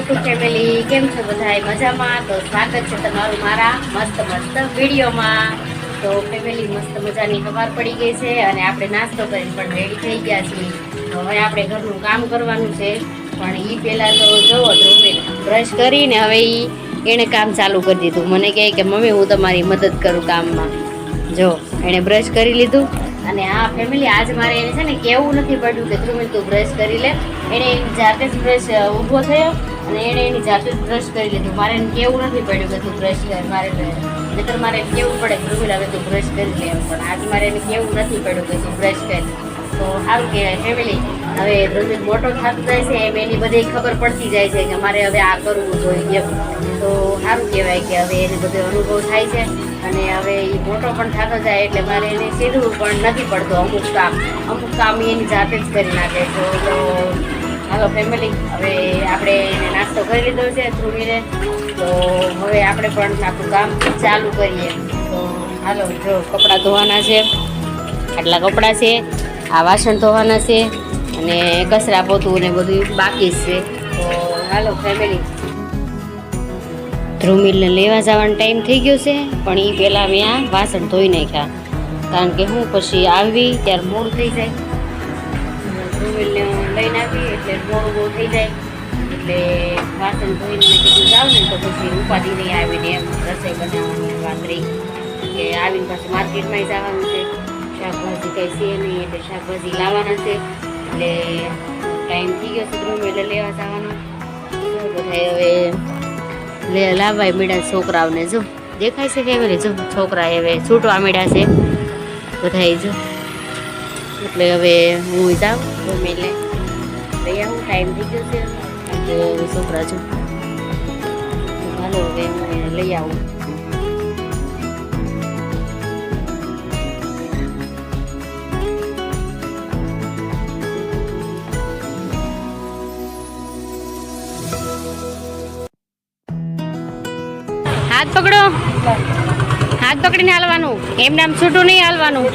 YouTube family કેમ છો બધાય મજામાં? તો સ્વાગત છે તમારું મારા મસ્ત મસ્ત વિડીયોમાં. તો ફેમિલી મસ્ત મજાની સવાર પડી ગઈ છે અને આપણે નાસ્તો કરીને પણ રેડી થઈ ગયા છીએ. તો હવે આપણે ઘરનું કામ કરવાનું છે, પણ એ પહેલાં તો જોવો ધ્રુવી બ્રશ કરીને હવે એણે કામ ચાલુ કરી દીધું. મને કહે કે મમ્મી હું તમારી મદદ કરું કામમાં. જો એણે બ્રશ કરી લીધું. અને આ ફેમિલી આજ મારે એને છે ને કેવું નથી પડ્યું કે ધ્રુવી તું બ્રશ કરી લે. એણે એની જાતે જ બ્રશ ઊભો થયો અને એણે એની જાતે જ બ્રશ કરી લીધું. મારે એને કેવું નથી પડ્યું કે તું બ્રશ કર. નહીતર મારે કેવું પડે ધ્રુવી હવે તું બ્રશ કરી લે, પણ આજ મારે એને કેવું નથી પડ્યું કે તું બ્રશ કર. તો સારું કહેવાય ફેમિલી. હવે ધ્રુવી મોટો થતો જાય છે એમ એની બધી ખબર પડતી જાય છે કે મારે હવે આ કરવું જોઈએ એમ. તો સારું કહેવાય કે હવે એને બધો અનુભવ થાય છે અને હવે એ મોટો પણ થતો જાય એટલે મારે એને સીધવું પણ નથી પડતું. અમુક કામ એની જાતે જ કરી નાખે. તો હાલો ફેમિલી, હવે આપણે એને નાસ્તો કરી લીધો છે ધ્રુવીને. તો હવે આપણે પણ આપણું કામ ચાલુ કરીએ. તો હાલો, જો કપડાં ધોવાના છે, આટલા કપડાં છે, આ વાસણ ધોવાના છે અને કચરા પોતું ને બધું બાકી જ છે. તો હાલો ફેમિલી, ધ્રુવીને લેવા જવાનો ટાઈમ થઈ ગયો છે, પણ એ પહેલાં મેં આ વાસણ ધોઈ નાખ્યા, કારણ કે હું પછી આવી ત્યારે મોડું થઈ જાય. ધ્રુવીને લઈને આવી એટલે મોડું બહુ થઈ જાય, એટલે વાસણ ધોઈને મેં કીધું જાવ ને તો પછી ઉપાધિ નહીં આવીને એમ રસોઈ બનાવવાની વાત રહી કે આવીને પાછું માર્કેટમાં જવાનું છે, શાકભાજી કંઈ છે નહીં એટલે શાકભાજી લાવવાના છે. એટલે ટાઈમ થઈ ગયો છે ધ્રુવી એટલે લેવા જવાનો. બધા હવે લાવવાય મીડા છોકરાઓને. જો દેખાય છે ફેમિલી, જો છોકરા હવે છૂટવા મીડા છે બધા. જો એટલે હવે હું જાઉં ગમે એટલે લઈ આવું. ટાઈમ થઈ ગયો છે એટલે છોકરા જો હાલો હવે હું એને લઈ આવું. હાથ પકડો, હાથ પકડીને હાલવાનું, એમને આમ છૂટું નહીં હાલવાનું.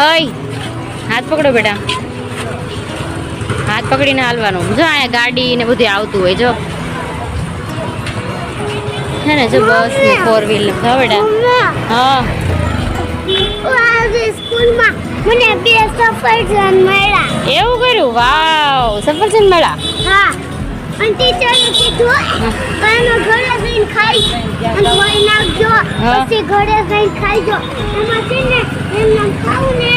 અય હાથ પકડો બેટા, હાથ પકડીને હાલવાનું. જો અહીંયા ગાડી ને બધું આવતું હોય જો છે ને, જો બસ ને 4 વ્હીલ જો બેટા. હા સ્કૂલમાં મને 2 સફરજન મળ્યા. એવું કર્યું? વાવ, સફરજન મળ્યા. હા, અને ટીચરે કીધું કાનો ઘરે જઈને ખાઈ અને વહી નાખજો, પછી ઘરે જઈને ખાઈજો. એમાં છે ને એમને ખાવું ને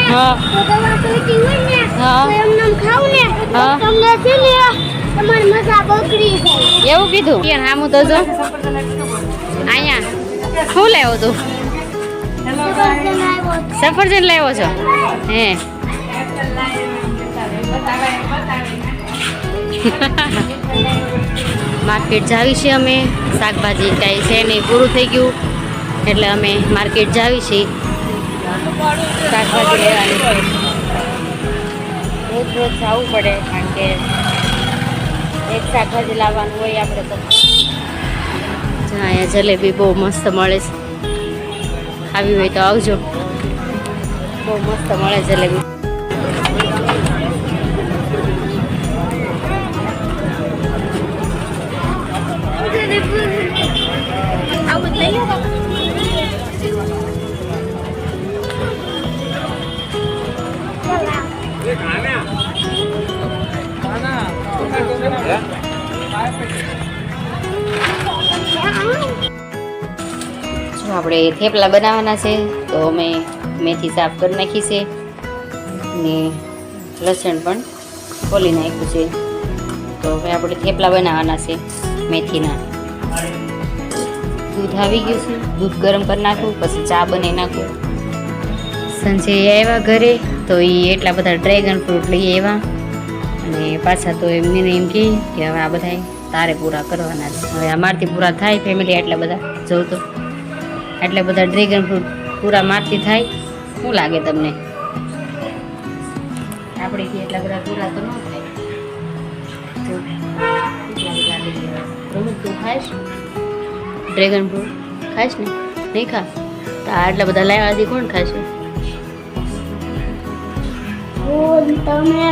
તો દવા તોતી હોય ને તો એમને ખાવું ને તમને છે ને તમારી મજા બગડી જાય. એવું કીધું? હામું તો જો અહીંયા શું લાવ્યો તું? સફરજન લાવ્યો છો? હે માર્કેટ જાવી છે અમે. શાકભાજી કાંઈ છે નહીં, પૂરું થઈ ગયું એટલે અમે માર્કેટ જાવી છીએ શાકભાજી લેવાની. રોજ રોજ જવું પડે કારણ કે એક શાકભાજી લાવવાનું હોય આપણે તો. અહીંયા જલેબી બહુ મસ્ત મળે છે, આવી હોય તો આવજો. બહુ મસ્ત મળે જલેબી. જો આપણે થેપલા બનાવવાના છે તો અમે મેથી સાફ કરી નાખી છે ને લસણ પણ ખોલી નાખ્યું છે. તો હવે આપણે થેપલા બનાવવાના છે મેથીના. દૂધ આવી ગયું છે, દૂધ ગરમ કરી નાખું, પછી ચા બનાવી નાખું. સંજય આવ્યા ઘરે તો એ એટલા બધા ડ્રેગન ફ્રૂટ લઈ આવ્યા અને પાછા તો એમને એમ કહે કે હવે આ બધા તારે પૂરા કરવાના છે. હવે અમારથી પૂરા થાય ફેમિલી એટલા બધા જોઉં તો એટલા બધા ડ્રેગન ફ્રૂટ પૂરા મારથી થાય. શું લાગે તમને? આપણેથી એટલા બધા પૂરા તો ન થાય. તું ખાઈશ ડ્રેગન ફ્રૂટ? ખાઈશ ને? નહીં ખા તો આટલા બધા લાવ્યાથી કોણ ખાશે? તમે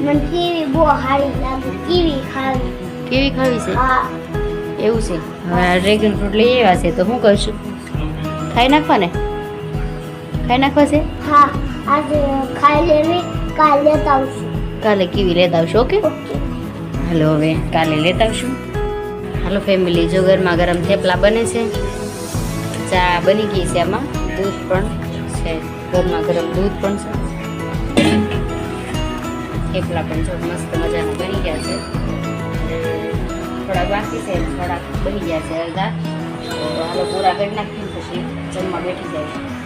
મને કેવી બહુ સારી લાગે, કેવી ખાવી કેવી ખાવી છે હા એવું છે હવે ડ્રેગન ફ્રૂટ લઈ આવ્યા છે તો શું કરશું ખાઈ નાખવા ને ખાઈ નાખવા છે હા આજે ખાઈ લેવી કાલે લેતા આવશું કાલે કીવી લેતા આવશું ઓકે ઓકે હાલો હવે કાલે લેતા આવશું હાલો ફેમિલી જો ગરમા ગરમ થેપલા બને છે ચા બની ગઈ છે આમાં દૂધ પણ છે ગરમા ગરમ દૂધ પણ છે થેપલા પણ જો મસ્ત મજાના બની ગયા છે થોડા બાકી છે થોડા બની ગયા છે અડધા તો હાલો પૂરા કરી નાખીએ પછી જમવા બેઠી જાય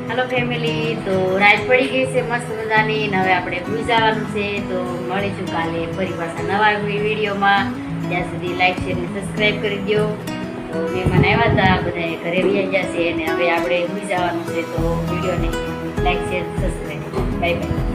હાલો ફેમિલી તો રાત પડી ગઈ છે મસ્ત મજાની ને હવે આપણે ભૂઈ જવાનું છે તો મળીશું કાલે ફરી પાછા નવા વિડીયોમાં ત્યાં સુધી લાઈક શેર અને સબસ્ક્રાઈબ કરી દો તો મહેમાન આવ્યા હતા બધા ઘરે રહી ગયા છે અને હવે આપણે ભૂઈ જવાનું છે તો વિડીયોને like share subscribe bye bye